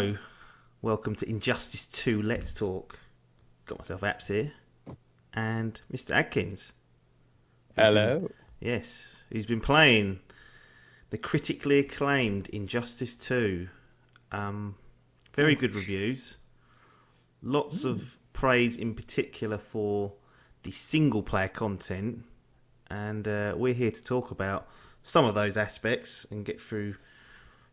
Hello, welcome to Injustice 2 Let's Talk. Got myself Apps here, and Mr. Adkins. Hello. He's been playing the critically acclaimed Injustice 2. Very good reviews. Lots of praise in particular for the single player content, and we're here to talk about some of those aspects and get through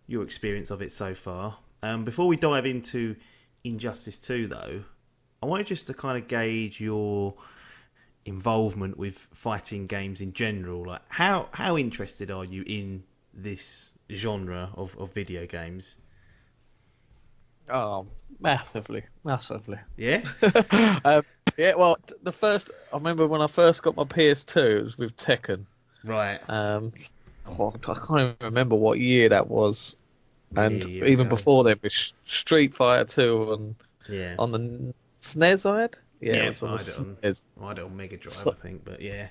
your experience of it so far. Before we dive into Injustice 2 though, I wanted just to kind of gauge your involvement with fighting games in general. Like how interested are you in this genre of video games? Oh, massively, massively. Yeah? um, yeah, well, I remember when I first got my PS2, it was with Tekken. Right. I can't even remember what year that was. And Years even ago. before then, with Street Fighter 2 Yeah. on the SNES I had. Yeah, it Yeah, was on I the had it on SNES. I had it on Mega Drive, I So, think, but yeah.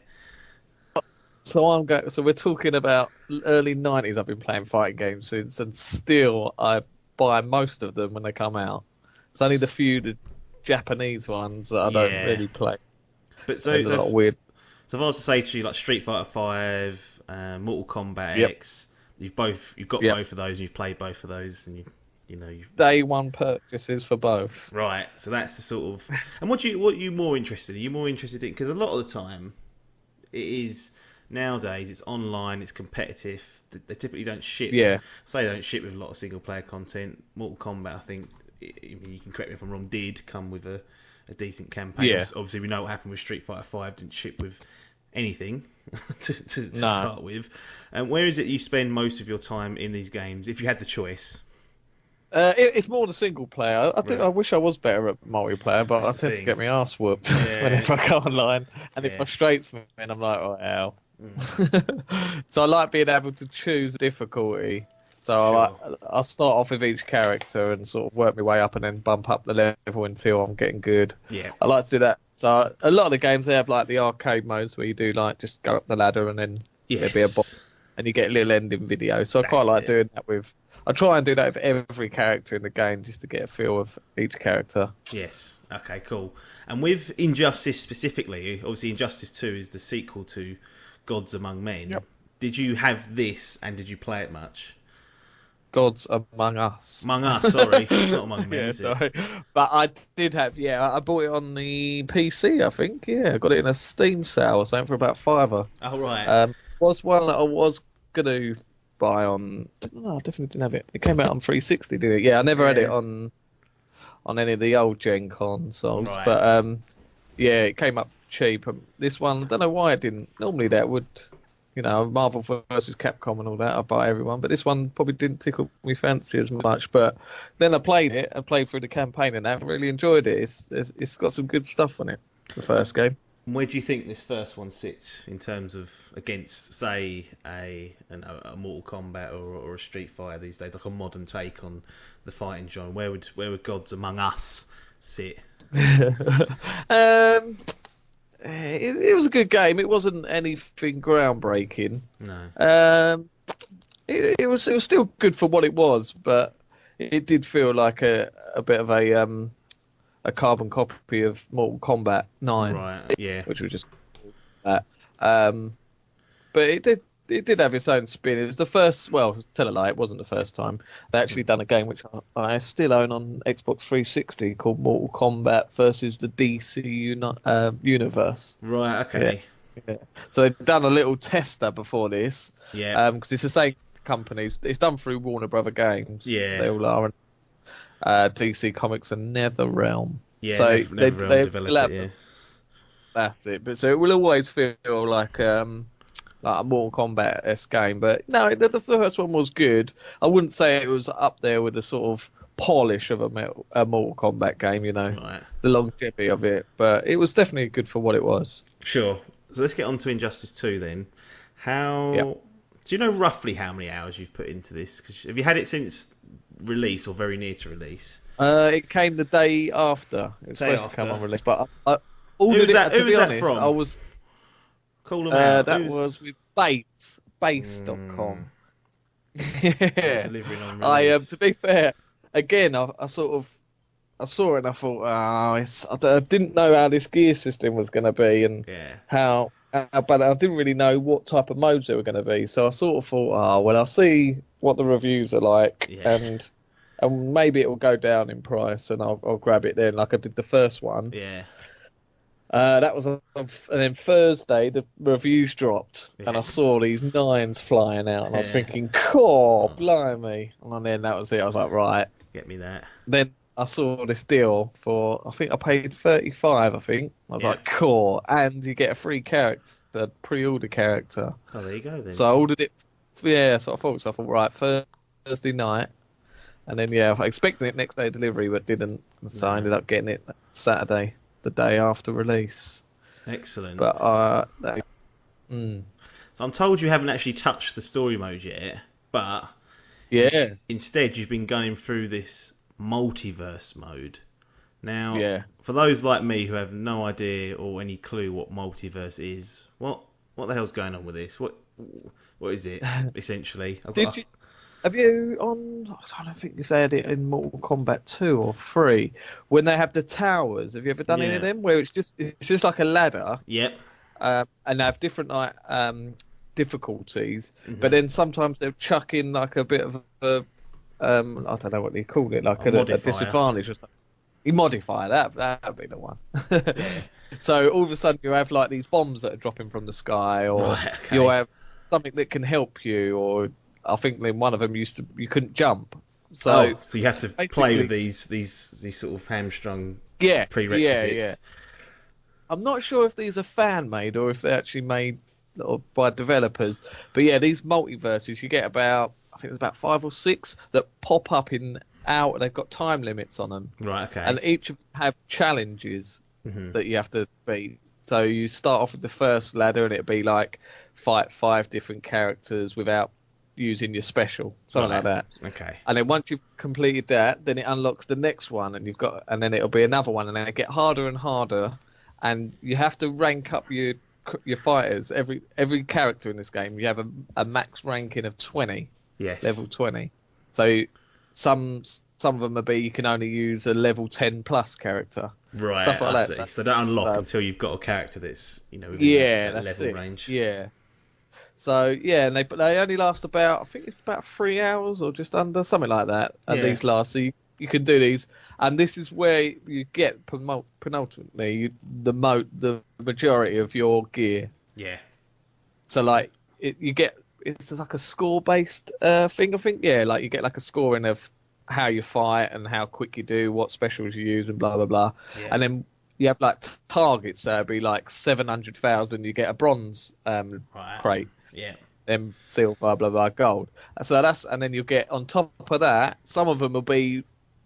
so we're talking about early 90s. I've been playing fighting games since, and still I buy most of them when they come out. It's only the Japanese ones that I don't Yeah. really play. But There's a so lot of weird. So if I was to say to you like Street Fighter Five, Mortal Kombat Yep, X, you've got yep. both of those and you've played both of those and you've Day one purchases for both. right. So that's the sort of and what are you more interested in? Are you more interested in because a lot of the time it is nowadays it's online, it's competitive. They typically don't ship. Yeah, Say they don't ship with a lot of single player content. Mortal Kombat, I think, you can correct me if I'm wrong, did come with a decent campaign. yeah. Obviously, we know what happened with Street Fighter Five. Didn't ship with anything to No. start with. And where is it you spend most of your time in these games, if you had the choice? It's more the single player. I think Right, I wish I was better at multiplayer, but that's I the tend to thing. get my ass whooped Yeah, whenever I go online, and it yeah, frustrates me. And I'm like, oh hell. mm, So I like being able to choose difficulty. So sure. I'll start off with each character and sort of work my way up, and then bump up the level until I'm getting good. Yeah, I like to do that. So a lot of the games they have like the arcade modes where you do like just go up the ladder and then there'll be a boss yes, and you get a little ending video. So I quite that's like it. doing that with. I try and do that with every character in the game just to get a feel of each character. Yes. Okay, cool. And with Injustice specifically, obviously Injustice 2 is the sequel to Gods Among Men. Yep. Did you have this and did you play it much? Gods Among Us. Among Us, sorry. Not Among Men, Yeah, is it? sorry. But I did have, yeah, I bought it on the PC, I think. Yeah, I got it in a Steam sale or something for about fiver. Oh, right. Was one that I was gonna buy on. No, I definitely didn't have it. It came out on 360, did it? Yeah, I never had it Yeah. on any of the old gen consoles, Right. but yeah, it came up cheap. This one, I don't know why it didn't. Normally that would, Marvel versus Capcom and all that, I buy everyone, but this one probably didn't tickle me fancy as much. But then I played it, I played through the campaign and that, really enjoyed it. It's got some good stuff on it. The first game. Where do you think this first one sits in terms of against, say, a Mortal Kombat or a Street Fighter these days, like a modern take on the fighting genre? Where would Gods Among Us sit? um, it was a good game. It wasn't anything groundbreaking. No. Um, it was still good for what it was, but it did feel like a bit of a carbon copy of Mortal Kombat 9, Right. Yeah. which was just that. Um, but it did have its own spin. It was the first, well, tell a lie, it wasn't the first time they actually done a game which I still own on Xbox 360 called Mortal Kombat versus the DC Universe. Right. Yeah. Okay. Yeah. So they've done a little tester before this, Yeah. because it's the same company. It's done through Warner Brother Games. Yeah. They all are. DC Comics and NetherRealm. Yeah. So NetherRealm they develop will it. have Yeah. that's it. But so it will always feel like a Mortal Kombat-esque game. But no, the first one was good. I wouldn't say it was up there with the sort of polish of a Mortal Kombat game. Right. The longevity of it. But it was definitely good for what it was. Sure. So let's get on to Injustice 2 then. Yeah. Do you know roughly how many hours you've put into this? 'Cause have you had it since release or very near to release? It came the day after. It was Day supposed to come after. on release, but I Who ordered was it. that? To Who be was that honest, I from? was. Call them out. That Who's was with Base, mm, Base.com. they're Yeah. delivering on I release? To be fair, again, I saw it and I thought, I didn't know how this gear system was going to be and Yeah. but I didn't really know what type of modes they were going to be. So I sort of thought, well, I'll see what the reviews are like, Yeah. and maybe it will go down in price, and I'll grab it then, like I did the first one. Yeah. That was and then Thursday the reviews dropped, and Yeah. I saw these nines flying out, and I was Yeah. thinking, "Cool, blimey!" And then that was it. I was like, right. Get me that. Then I saw this deal for, I think I paid 35. I think I was Yeah. like, "Cool," and you get a free character, pre-order character. Oh, there you go then. So I ordered it. Yeah, so I thought. So I thought, right, Thursday night, and then I expected it next day delivery, but didn't. So I ended up getting it Saturday, the day after release. Excellent. But So I'm told you haven't actually touched the story mode yet, but yeah, instead you've been going through this multiverse mode. Now, yeah. for those like me who have no idea or any clue what multiverse is, what the hell's going on with this? What is it essentially? Have you on? I don't think you've had it in Mortal Kombat 2 or 3 when they have the towers. Have you ever done any of them where it's just like a ladder? Yep. And they have different difficulties, Mm-hmm. but then sometimes they'll chuck in like a bit of a I don't know what you call it, like A a modifier. disadvantage or something. You modify that'd be the one. Yeah. So all of a sudden you have like these bombs that are dropping from the sky, or Right, okay. you'll have something that can help you, or I think in one of them you couldn't jump. So So you have to play with these sort of hamstrung prerequisites. Yeah. I'm not sure if these are fan made or if they're actually made by developers. But yeah, these multiverses, you get about, I think there's about 5 or 6 that pop up they've got time limits on them. Right, okay. And each of them have challenges that you have to beat. So you start off with the first ladder and it'll be like fight 5 different characters without using your special, something like that. Okay. And then once you've completed that, then it unlocks the next one, and then it'll be another one, and then it get harder and harder, and you have to rank up your fighters. Every character in this game, you have a max ranking of 20. Yes. Level 20. So some of them will be you can only use a level 10 plus character. Right. Stuff like that. See. So they don't unlock until you've got a character that's within that level range. Yeah. So yeah, and they only last about, I think it's about 3 hours or just under, something like that. And these last, so you can do these, and this is where you get penultimately the majority of your gear. Yeah. So like it's like a score based thing, I think. Yeah, like you get like a scoring of how you fight and how quick you do, what specials you use, and blah blah blah. Yeah. And then you have like targets. So it'd be like 700,000. You get a bronze crate. Yeah. Then silver, blah blah, gold. So and then you get on top of that. Some of them will be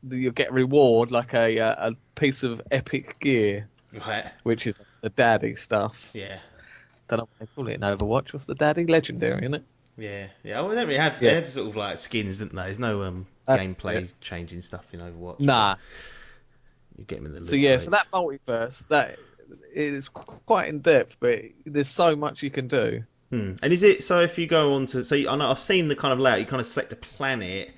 you'll get reward like a piece of epic gear, Right. which is the daddy stuff. Yeah. Don't know what they call it in Overwatch. What's the daddy? Legendary, isn't it? Yeah. Yeah. Oh, they don't really have. They have sort of like skins, don't they? There's no gameplay changing stuff in Overwatch. Nah. You get them in the loot So crates. so that multiverse that is quite in depth, but there's so much you can do. And is it so? If you go on to I know I've seen the kind of layout. You kind of select a planet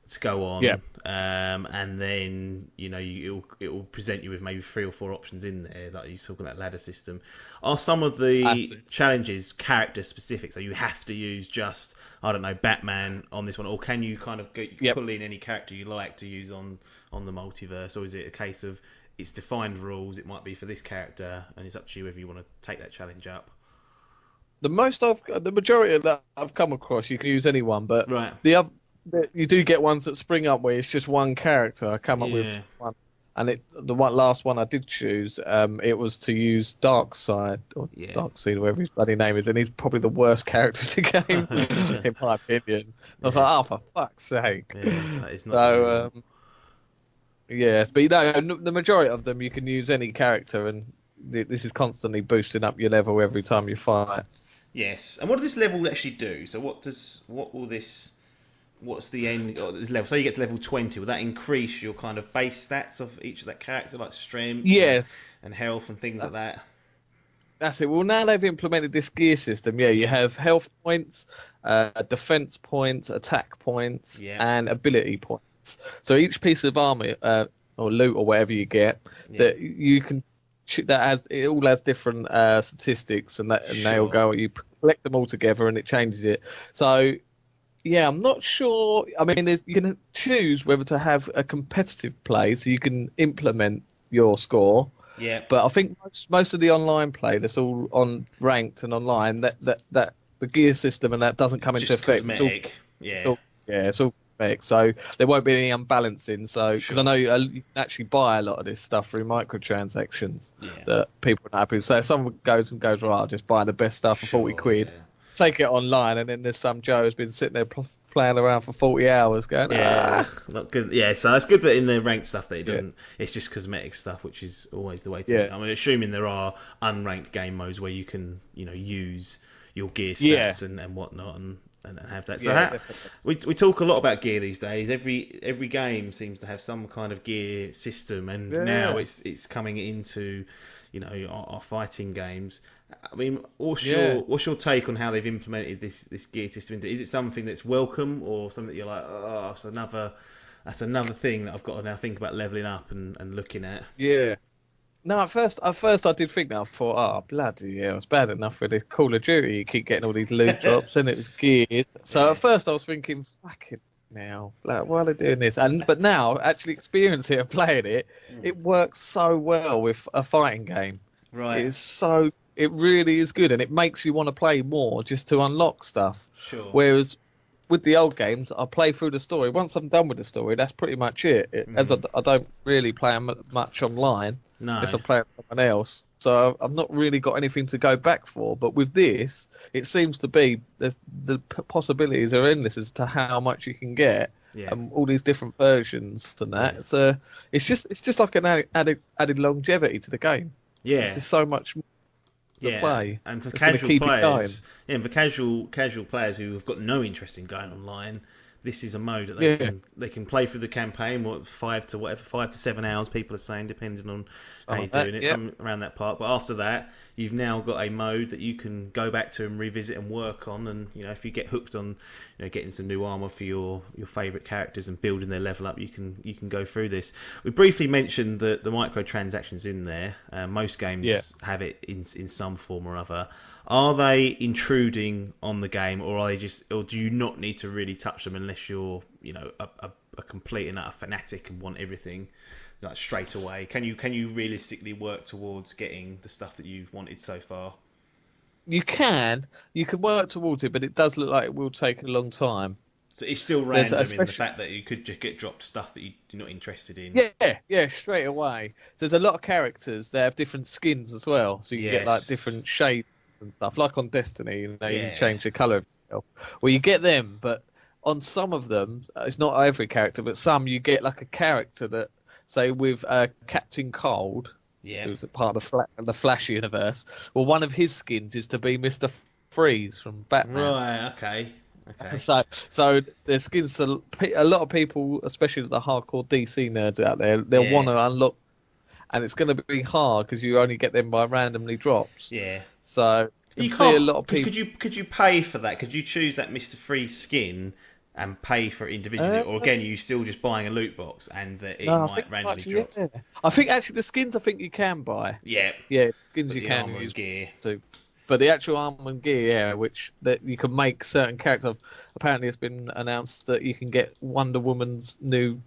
to go on. Yeah. And then it will present you with maybe 3 or 4 options in there, like you're talking about ladder system. Are some of the challenges character specific? So you have to use just, I don't know, Batman on this one, or can you kind of pull in any character you like to use on the multiverse, or is it a case of it's defined rules? It might be for this character, and it's up to you whether you want to take that challenge up. The majority of that I've come across, you can use anyone, but right. You do get ones that spring up where it's just one character. I come up with one, and last one I did choose, it was to use Darkseid or Darkseid, whatever his bloody name is, and he's probably the worst character to game in my opinion. I was like, for fuck's sake. Yeah, that is not yes, but the majority of them you can use any character, and this is constantly boosting up your level every time you fight. Yes, and what does this level actually do? So what's the end of this level? So you get to level 20. Will that increase your kind of base stats of each of that character, like strength, and health and things like that? That's it. Well, now they've implemented this gear system. Yeah, you have health points, defense points, attack points, and ability points. So each piece of armor or loot or whatever you get, Yeah. that you can that has it all has different statistics, and they all Sure. go. You collect them all together, and it changes it. So yeah, I'm not sure. I mean, you can choose whether to have a competitive play, so you can implement your score. Yeah. But I think most of the online play that's all on ranked and online, that the gear system and that doesn't come into Just effect. cosmetic. It's Yeah. all yeah, it's all correct. So there won't be any unbalancing. So because I Sure. know you can actually buy a lot of this stuff through microtransactions Yeah. that people are happy. So if someone goes right, I'll just buy the best stuff for 40 Sure. quid, Yeah. take it online, and then there's some Joe who's been sitting there playing around for 40 hours going, Yeah, not good. Yeah, so it's good that in the ranked stuff that it yeah, doesn't. It's just cosmetic stuff, which is always the way to. yeah, I mean, assuming there are unranked game modes where you can, use your gear yeah, stats and whatnot and have that. So yeah, definitely. we talk a lot about gear these days. Every game seems to have some kind of gear system, and now Yeah, it's coming into, our fighting games. I mean, yeah. what's your take on how they've implemented this gear system? Is it something that's welcome, or something that you're like, oh, that's another thing that I've got to now think about leveling up and looking at? Yeah. No, at first I did think that. I thought, oh bloody hell, it's bad enough with the Call of Duty. You keep getting all these loot drops, and it was geared. So Yeah, at first I was thinking, fucking now, like, why are they doing this? But now, actually experiencing it and playing it, it works so well with a fighting game. right, It really is good, and it makes you want to play more just to unlock stuff. sure. Whereas with the old games, I play through the story. Once I'm done with the story, that's pretty much it. As Mm, I don't really play much online, unless no, I'm playing with someone else. So I've not really got anything to go back for. But with this, it seems to be the possibilities are endless as to how much you can get, yeah, and all these different versions and yeah, that. So it's just like an added longevity to the game. It's yeah. just so much more to Yeah, play. and for It's going to casual keep it going. players, yeah, and for casual players who have got no interest in going online, this is a mode that they Yeah, can they can play through the campaign. 5 to 7 hours people are saying, depending on how something you're like that. doing it, Yep. some around that part. But after that, you've now got a mode that you can go back to and revisit and work on. And if you get hooked on, getting some new armor for your favorite characters and building their level up, you can go through this. We briefly mentioned the microtransactions in there. Most Yeah. games have it in some form or other. Are they intruding on the game, or do you not need to really touch them unless you're, a complete and utter fanatic and want everything like straight away? Can you realistically work towards getting the stuff that you've wanted so far? You can work towards it, but it does look like it will take a long time. So it's still There's random in the especially fact that you could just get dropped stuff that you're not interested in. yeah, straight away. So there's a lot of characters. They have different skins as well, so you can get like Yes. different shades and stuff. Like on Destiny, you can Yeah. change the color of yourself. Well, you get them, but on some of them, it's not every character, but some you get like a character that, say, with Captain Cold, Yeah. who's a part of the Flash universe. Well, one of his skins is to be Mr. Freeze from Batman. Right. Okay. Okay. So there's skins. A lot of people, especially the hardcore DC nerds out there, they'll want Yeah. to unlock, and it's going to be hard because you only get them by randomly drops. Yeah. So you can You see a can't. lot of Could people. you pay for that? Could you choose that Mister Free skin and pay for it individually, Uh, or again, you still just buying a loot box and that it no, I think might randomly actually, drop? yeah. I think actually the skins I think you can buy. Yeah, Yeah, skins but you the can armor and use gear. too. But the actual armor and gear, yeah, which that you can make certain characters. Apparently, it's been announced that you can get Wonder Woman's new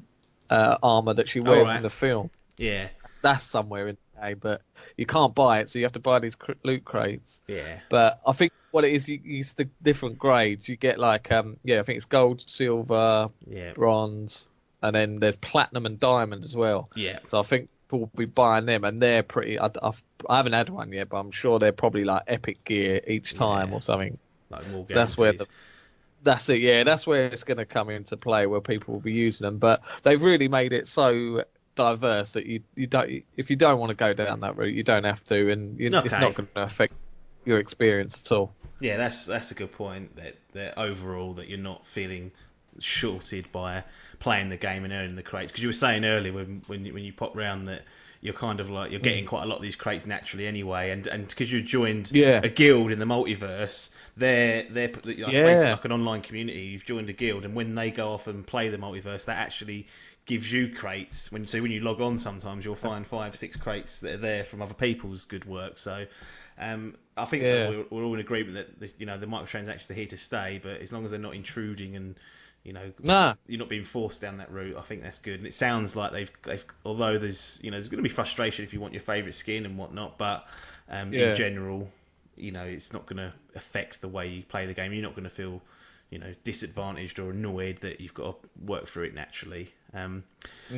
armor that she All wears in right. the film. Yeah, That's somewhere in the game, but you can't buy it, so you have to buy these loot crates. yeah, But I think what it is, you use the different grades. You get like, yeah, I think it's gold, silver, yeah, bronze, and then there's platinum and diamond as well. yeah, So I think people will be buying them, and they're pretty. I haven't had one yet, but I'm sure they're probably like epic gear each time yeah. or something. Like more So that's where guarantees. that's it. Yeah, that's where it's going to come into play, where people will be using them. But they've really made it so diverse that you don't, if you don't want to go down that route, you don't have to, and it's Okay. not going to affect your experience at all. Yeah, that's a good point. That overall that you're not feeling shorted by playing the game and earning the crates. Because you were saying earlier when you popped round that you're kind of like you're getting quite a lot of these crates naturally anyway, and because you joined Yeah. a guild in the multiverse, they're it's basically Yeah. like an online community. You've joined a guild, and when they go off and play the multiverse, that actually gives you crates. When you log on, sometimes you'll find 5, 6 crates that are there from other people's good work. So. I think that Yeah. we're all in agreement that the microtransactions are here to stay, but as long as they're not intruding and Nah. you're not being forced down that route, I think that's good. And it sounds like they've although there's going to be frustration if you want your favourite skin and whatnot, but in Yeah. general, it's not going to affect the way you play the game. You're not going to feel disadvantaged or annoyed that you've got to work through it naturally. Nah.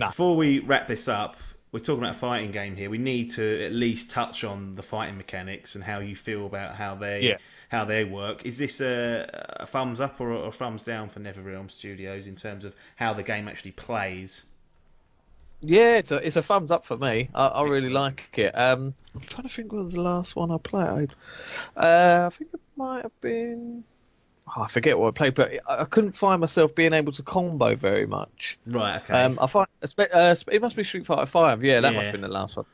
Before we wrap this up, we're talking about a fighting game here. We need to at least touch on the fighting mechanics and how you feel about how Yeah. they work. Is this a thumbs up or a thumbs down for NetherRealm Studios in terms of how the game actually plays? Yeah, it's a thumbs up for me. I really Excellent. like it. I'm trying to think what was the last one I played. I think it might have been. Oh, I forget what I played, but I couldn't find myself being able to combo very much. Right. Okay. I find it must be Street Fighter 5. Yeah, that must have Yeah. been the last one.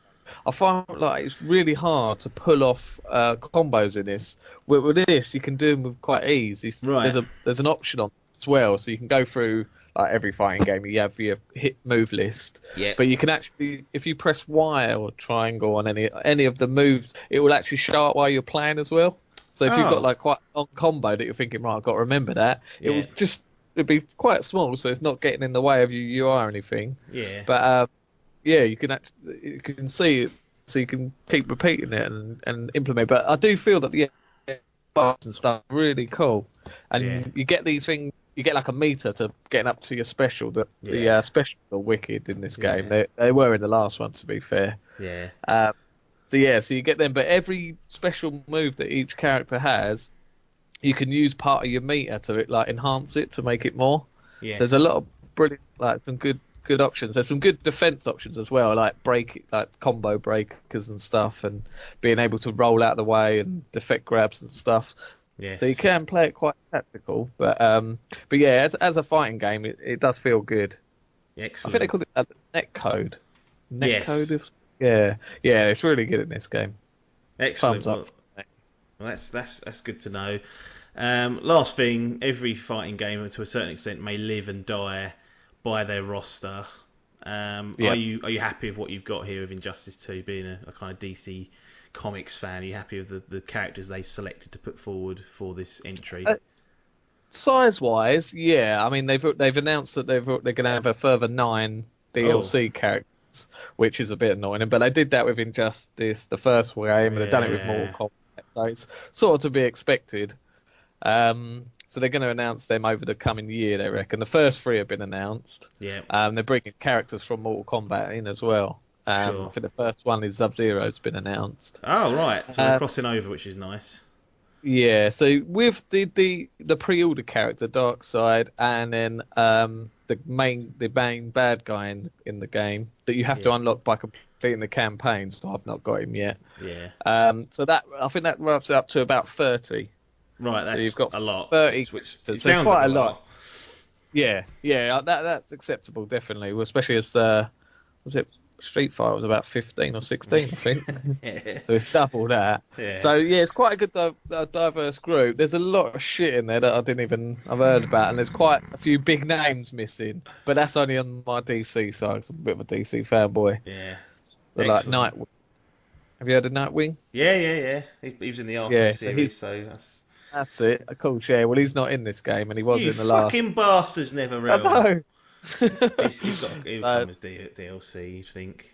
I find like it's really hard to pull off combos in this. With this, you can do them with quite ease. Right. There's an option on as well, so you can go through like every fighting game. You have your hit move list, Yeah. but you can actually, if you press Y or triangle on any of the moves, it will actually show up while you're playing as well. So if you've got Oh. like quite a long combo that you're thinking, right, I've got to remember that, Yeah. it'd be quite small, so it's not getting in the way of your UI or anything. Yeah. But yeah, you can see it, so you can keep repeating it and implement. But I do feel that the buttons and stuff are really cool, and Yeah. you get these things. You get like a meter to getting up to your special. The Yeah. specials are wicked in this game. Yeah. They were in the last one, to be fair. Yeah. So yeah, so you get them, but every special move that each character has, you can use part of your meter to like enhance it to make it more. Yes. So there's a lot of brilliant, like some good options. There's some good defense options as well, like combo breakers and stuff, and being able to roll out of the way and defect grabs and stuff. Yes. So you can play it quite tactical, but yeah, as a fighting game, it does feel good. Excellent. I think they call it netcode. Yes. Netcode is yeah, it's really good in this game. Excellent. Thumbs up. Well, that's good to know. Last thing, every fighting game to a certain extent may live and die by their roster. Yeah. Are you happy with what you've got here with Injustice 2 being a kind of DC Comics fan? Are you happy with the characters they selected to put forward for this entry? Size wise, yeah. I mean, they've announced that they're going to have a further 9 DLC characters, which is a bit annoying. But they did that with Injustice, the first game, and they've done it with Mortal Kombat, so it's sort of to be expected. So they're going to announce them over the coming year, they reckon. The first 3 have been announced. Yeah. They're bringing characters from Mortal Kombat in as well. Sure. I think the first one is Sub-Zero's been announced. Oh, right. So they're crossing over, which is nice. Yeah, so with the pre-order character Darkseid, and then the main bad guy in the game that you have to unlock by completing the campaign. So I've not got him yet. Yeah. So that I think that wraps it up to about 30. Right, that's so you've got a lot. 30. Which So sounds it's quite like a lot. Yeah, that's acceptable definitely, well, especially as was it Street Fighter was about 15 or 16, I think. So it's double that. Yeah. So yeah, it's quite a good diverse group. There's a lot of shit in there that I've heard about, and there's quite a few big names missing. But that's only on my DC side. 'Cause I'm a bit of a DC fanboy. Yeah. So like Nightwing. Have you heard of Nightwing? Yeah. He was in the Arkham series, so that's it. Of course, yeah. Well, he's not in this game, and he was in the last. You fucking bastards, NetherRealm. I know. He'll come as DLC, you think?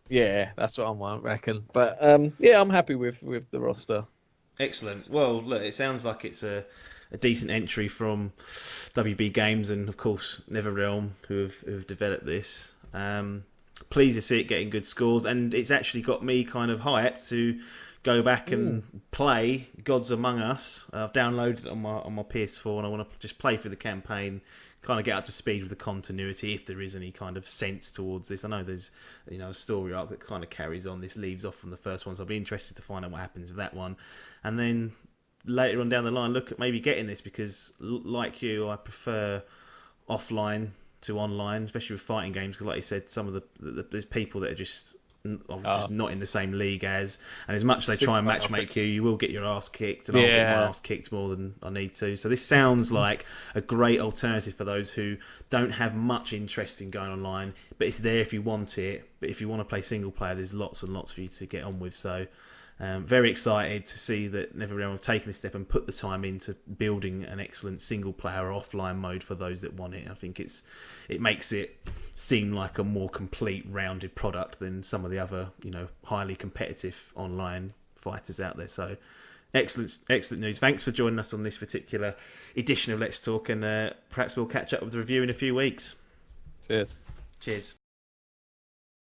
Yeah, that's what I reckon. But yeah, I'm happy with the roster. Excellent. Well, look, it sounds like it's a decent entry from WB Games and, of course, NetherRealm, who've developed this. Pleased to see it getting good scores, and it's actually got me kind of hyped to go back and play Gods Among Us. I've downloaded it on my PS4, and I want to just play through the campaign, kind of get up to speed with the continuity, if there is any kind of sense towards this. I know there's a story arc that kind of carries on. This leaves off from the first one, so I'll be interested to find out what happens with that one. And then later on down the line, look at maybe getting this, because like you, I prefer offline to online, especially with fighting games, because like you said, some of there's people that are just just not in the same league as. And as much as they try and matchmake you, you will get your ass kicked, and I'll get my ass kicked more than I need to. So this sounds like a great alternative for those who don't have much interest in going online, but it's there if you want it. But if you want to play single player, there's lots and lots for you to get on with. So very excited to see that NetherRealm have taken this step and put the time into building an excellent single player offline mode for those that want it. I think it makes it seem like a more complete, rounded product than some of the other, highly competitive online fighters out there. So excellent news. Thanks for joining us on this particular edition of Let's Talk, and perhaps we'll catch up with the review in a few weeks. Cheers. Cheers.